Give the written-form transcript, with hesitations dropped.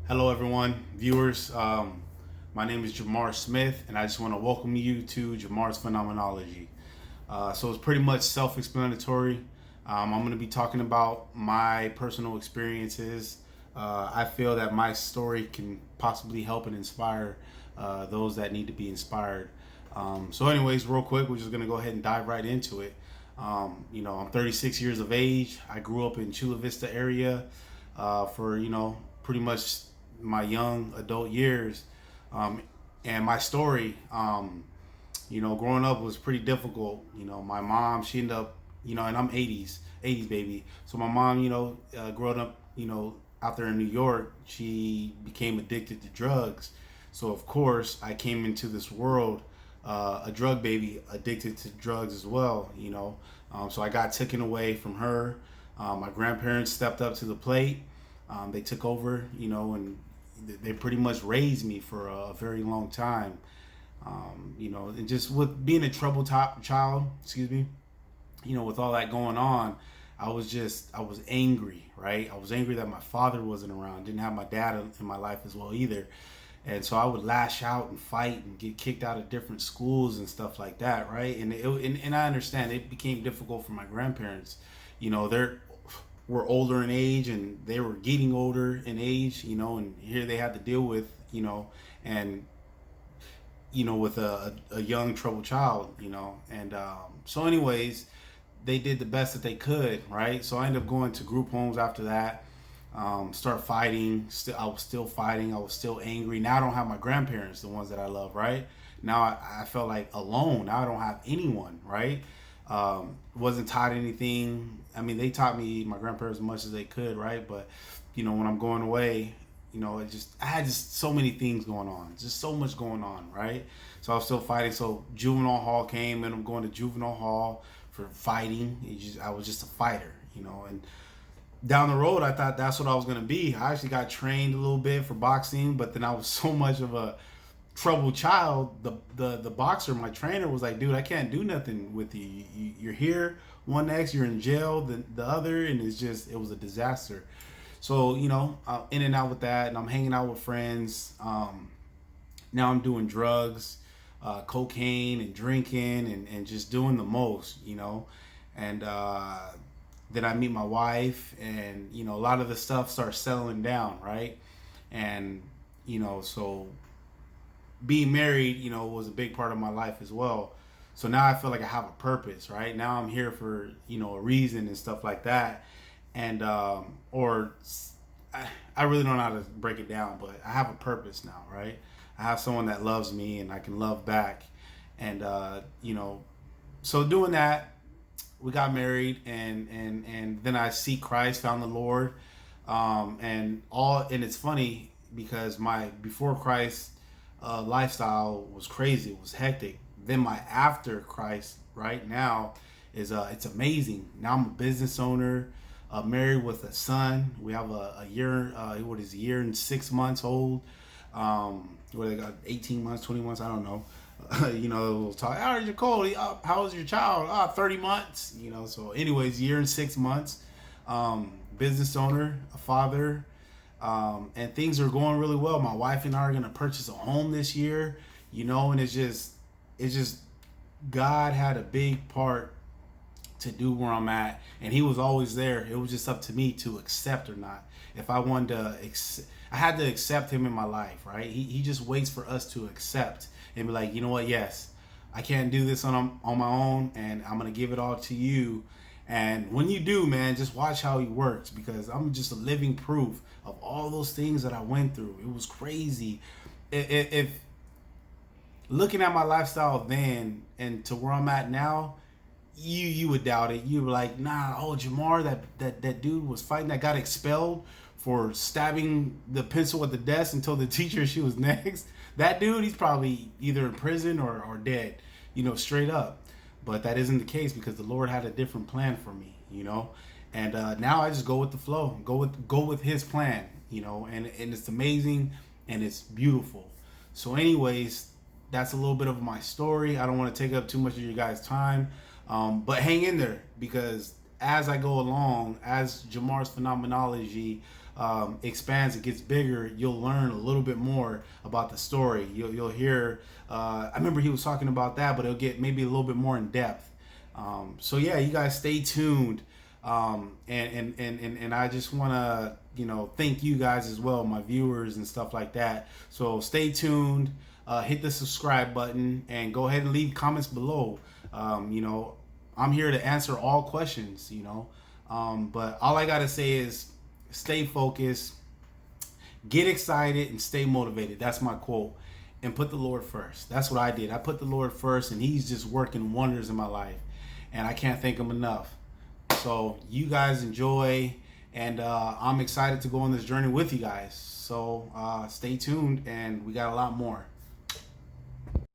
Hello, everyone, viewers. My name is Jamar Smith, and I just want to welcome you to Jamar's Phenomenology. So it's pretty much self-explanatory. I'm going to be talking about my personal experiences. I feel that my story can possibly help and inspire those that need to be inspired. Anyways, real quick, we're just going to go ahead and dive right into it. I'm 36 years of age. I grew up in Chula Vista area for pretty much my young adult years. And my story, growing up was pretty difficult. My mom, she ended up, and I'm 80s baby. So my mom, growing up, out there in New York, she became addicted to drugs. So of course, I came into this world, a drug baby, addicted to drugs as well. So I got taken away from her. My grandparents stepped up to the plate. They took over, and they pretty much raised me for a very long time. And just with being a troubled child, with all that going on, I was angry, right? I was angry that my father wasn't around, didn't have my dad in my life as well either. And so I would lash out and fight and get kicked out of different schools and stuff like that, right? And I understand it became difficult for my grandparents. They're were older in age and they were getting older in age, and here they had to deal with, and with a young troubled child, so anyways, they did the best that they could, right? So I ended up going to group homes after that. Start fighting. I was still fighting. I was still angry. Now I don't have my grandparents, the ones that I love, right? Now I felt like alone. Now I don't have anyone, right? Wasn't taught anything. I mean, they taught me, my grandparents, as much as they could, right? But when I'm going away, I had just so many things going on, just so much going on, right? So I was still fighting. So juvenile hall came, and I'm going to juvenile hall for fighting. I was just a fighter, and down the road, I thought that's what I was going to be. I actually got trained a little bit for boxing, but then I was so much of a troubled child. The boxer, my trainer, was like, dude, I can't do nothing with you. You're here one next, you're in jail the other, and it was a disaster. So in and out with that, and I'm hanging out with friends. Now I'm doing drugs, cocaine and drinking, and just doing the most, and then I meet my wife, and a lot of the stuff starts settling down, right? And so being married, was a big part of my life as well. So now I feel like I have a purpose, right? Now I'm here for, a reason and stuff like that. And, I really don't know how to break it down, but I have a purpose now, right? I have someone that loves me and I can love back. And, so doing that, we got married, and then I see Christ, found the Lord. And it's funny because my before Christ lifestyle was crazy. It was hectic. Then my after Christ right now is it's amazing. Now I'm a business owner, married with a son. We have a year, what is a year and 6 months old. Where they got 18 months, 20 months, I don't know. We'll talk, oh, Nicole, how was your child? 30 months, So anyways, year and 6 months, business owner, a father, and things are going really well. My wife and I are going to purchase a home this year, and it's just God had a big part to do where I'm at, and he was always there. It was just up to me to accept or not. If I wanted to I had to accept him in my life, right? He just waits for us to accept and be like, you know what? Yes, I can't do this on my own, and I'm going to give it all to you. And when you do, man, just watch how he works, because I'm just a living proof of all those things that I went through. It was crazy. If looking at my lifestyle then and to where I'm at now, you would doubt it. You were like, nah, oh, Jamar, that dude was fighting, that got expelled for stabbing the pencil at the desk and told the teacher she was next. That dude, he's probably either in prison or dead, straight up. But that isn't the case, because the Lord had a different plan for me, And now I just go with the flow, go with His plan, and it's amazing and it's beautiful. So, anyways, that's a little bit of my story. I don't want to take up too much of your guys' time, but hang in there, because as I go along, as Jamar's Phenomenology expands, it gets bigger, you'll learn a little bit more about the story. You'll hear. I remember he was talking about that, but it'll get maybe a little bit more in depth. So yeah, you guys stay tuned. And I just want to thank you guys as well, my viewers and stuff like that. So stay tuned. Hit the subscribe button and go ahead and leave comments below. I'm here to answer all questions. But all I gotta say is stay focused, get excited, and stay motivated. That's my quote. And put the Lord first. That's what I did. I put the Lord first, and He's just working wonders in my life, and I can't thank Him enough. So you guys enjoy, and I'm excited to go on this journey with you guys. So stay tuned, and we got a lot more.